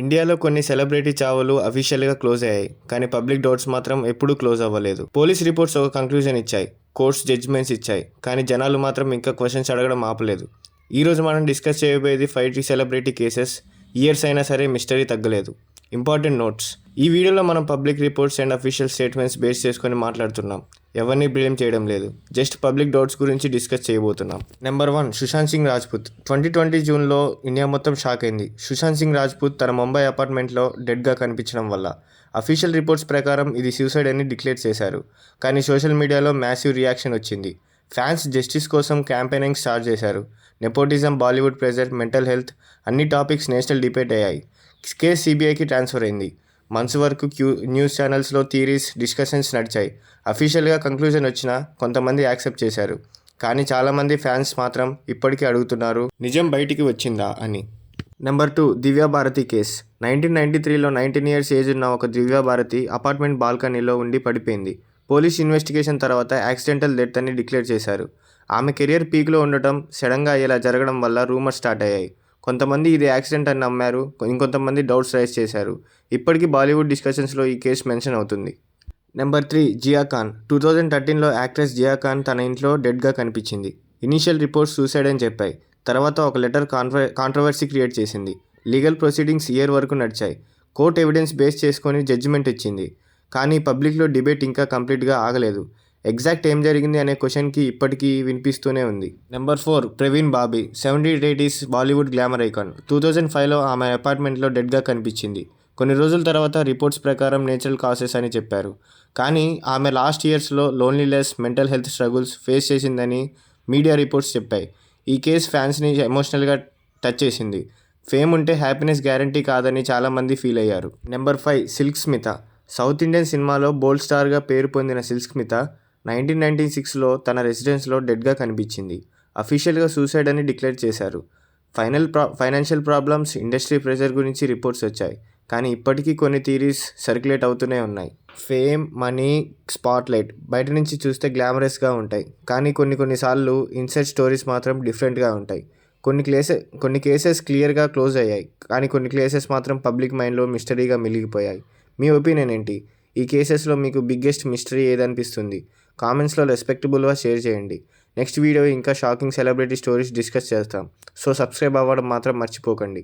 ఇండియాలో కొన్ని సెలబ్రిటీ చావులు అఫీషియల్గా క్లోజ్ అయ్యాయి, కానీ పబ్లిక్ డౌట్స్ మాత్రం ఎప్పుడూ క్లోజ్ అవ్వలేదు. పోలీస్ రిపోర్ట్స్ ఒక కంక్లూజన్ ఇచ్చాయి, కోర్ట్స్ జడ్జిమెంట్స్ ఇచ్చాయి, కానీ జనాలు మాత్రం ఇంకా క్వశ్చన్స్ అడగడం ఆపలేదు. ఈరోజు మనం డిస్కస్ చేయబోయేది 5 సెలబ్రిటీ కేసెస్. ఇయర్స్ అయినా సరే మిస్టరీ తగ్గలేదు. ఇంపార్టెంట్ నోట్స్: ఈ వీడియోలో మనం public reports and official statements base చేసుకొని మాట్లాడుతున్నాం. ఎవరిని బ్లేమ్ చేయడం లేదు, జస్ట్ పబ్లిక్ డౌట్స్ గురించి డిస్కస్ చేయబోతున్నాం. నెంబర్ 1, సుశాంత్ సింగ్ రాజ్పుత్. 2020 జూన్లో ఇండియా మొత్తం షాక్ అయింది. సుశాంత్ సింగ్ రాజ్పుత్ తన ముంబై అపార్ట్మెంట్లో డెడ్గా కనిపించడం వల్ల. అఫీషియల్ రిపోర్ట్స్ ప్రకారం ఇది సూసైడ్ అని డిక్లేర్ చేశారు, కానీ సోషల్ మీడియాలో మ్యాసివ్ రియాక్షన్ వచ్చింది. ఫ్యాన్స్ జస్టిస్ కోసం క్యాంపెయినింగ్ స్టార్ట్ చేశారు. Nepotism, Bollywood pressure, mental health అన్ని టాపిక్స్ నేషనల్ డిబేట్ అయ్యాయి. కేసు సిబిఐకి ట్రాన్స్ఫర్ అయింది. మంత్స్ వరకు న్యూస్ ఛానల్స్లో థియరీస్, డిస్కషన్స్ నడిచాయి. అఫీషియల్గా కంక్లూజన్ వచ్చినా కొంతమంది యాక్సెప్ట్ చేశారు, కానీ చాలామంది ఫ్యాన్స్ మాత్రం ఇప్పటికీ అడుగుతున్నారు, నిజం బయటికి వచ్చిందా అని. Number 2, Divya Bharti case. 1993లో 19 years ఏజ్ ఉన్న ఒక దివ్యా భారతి అపార్ట్మెంట్ బాల్కనీలో ఉండి పడిపోయింది. పోలీస్ ఇన్వెస్టిగేషన్ తర్వాత యాక్సిడెంటల్ డెత్ అని డిక్లేర్ చేశారు. ఆమె కెరియర్ పీక్లో ఉండటం, సడన్గా ఇలా జరగడం వల్ల రూమర్స్ స్టార్ట్ అయ్యాయి. కొంతమంది ఇది యాక్సిడెంట్ అని నమ్మారు, ఇంకొంతమంది డౌట్స్ రైజ్ చేశారు. ఇప్పటికీ బాలీవుడ్ డిస్కషన్స్లో ఈ కేసు మెన్షన్ అవుతుంది. నెంబర్ 3, జియా ఖాన్. 2013లో యాక్ట్రెస్ జియా ఖాన్ తన ఇంట్లో డెడ్గా కనిపించింది. ఇనీషియల్ రిపోర్ట్స్ సూసైడ్ అని చెప్పాయి. తర్వాత ఒక లెటర్ కాంట్రవర్సీ క్రియేట్ చేసింది. లీగల్ ప్రొసీడింగ్స్ ఇయర్ వరకు నడిచాయి. కోర్ట్ ఎవిడెన్స్ బేస్ చేసుకొని జడ్జిమెంట్ ఇచ్చింది, కానీ పబ్లిక్లో డిబేట్ ఇంకా కంప్లీట్గా ఆగలేదు. ఎగ్జాక్ట్ ఏం జరిగింది అనే క్వశ్చన్కి ఇప్పటికీ వినిపిస్తూనే ఉంది. Number 4, Parveen Babi. 70s Bollywood glamour icon. 2005లో ఆమె అపార్ట్మెంట్లో డెడ్గా కనిపించింది. కొన్ని రోజుల తర్వాత రిపోర్ట్స్ ప్రకారం నేచురల్ కాసెస్ అని చెప్పారు, కానీ ఆమె లాస్ట్ ఇయర్స్లో loneliness, mental health struggles face చేసిందని మీడియా రిపోర్ట్స్ చెప్పాయి. ఈ కేసు ఫ్యాన్స్ని ఎమోషనల్గా టచ్ చేసింది. ఫేమ్ ఉంటే హ్యాపీనెస్ గ్యారంటీ కాదని చాలామంది ఫీల్ అయ్యారు. Number 5, Silk Smitha. South Indian సినిమాలో బోల్డ్ స్టార్గా పేరు పొందిన సిల్క్ స్మిత 1996లో తన రెసిడెన్స్లో డెడ్గా కనిపించింది. అఫీషియల్గా సూసైడ్ అని డిక్లేర్ చేశారు. ఫైనాన్షియల్ ప్రాబ్లమ్స్, ఇండస్ట్రీ ప్రెషర్ గురించి రిపోర్ట్స్ వచ్చాయి, కానీ ఇప్పటికీ కొన్ని థియరీస్ సర్క్యులేట్ అవుతూనే ఉన్నాయి. ఫేమ్, మనీ, స్పాట్లైట్ బయట నుంచి చూస్తే గ్లామరస్గా ఉంటాయి, కానీ కొన్నిసార్లు ఇన్సైడ్ స్టోరీస్ మాత్రం డిఫరెంట్గా ఉంటాయి. కొన్ని కేసెస్ క్లియర్గా క్లోజ్ అయ్యాయి, కానీ కొన్ని కేసెస్ మాత్రం పబ్లిక్ మైండ్లో మిస్టరీగా మిగిలిపోయాయి. మీ ఒపీనియన్ ఏంటి? ఈ కేసెస్లో మీకు బిగ్గెస్ట్ మిస్టరీ ఏదనిపిస్తుంది? కామెంట్స్లో రెస్పెక్టబుల్గా షేర్ చేయండి. నెక్స్ట్ వీడియో ఇంకా షాకింగ్ సెలబ్రిటీ స్టోరీస్ డిస్కస్ చేస్తాం. సో సబ్స్క్రైబ్ అవ్వడం మాత్రం మర్చిపోకండి.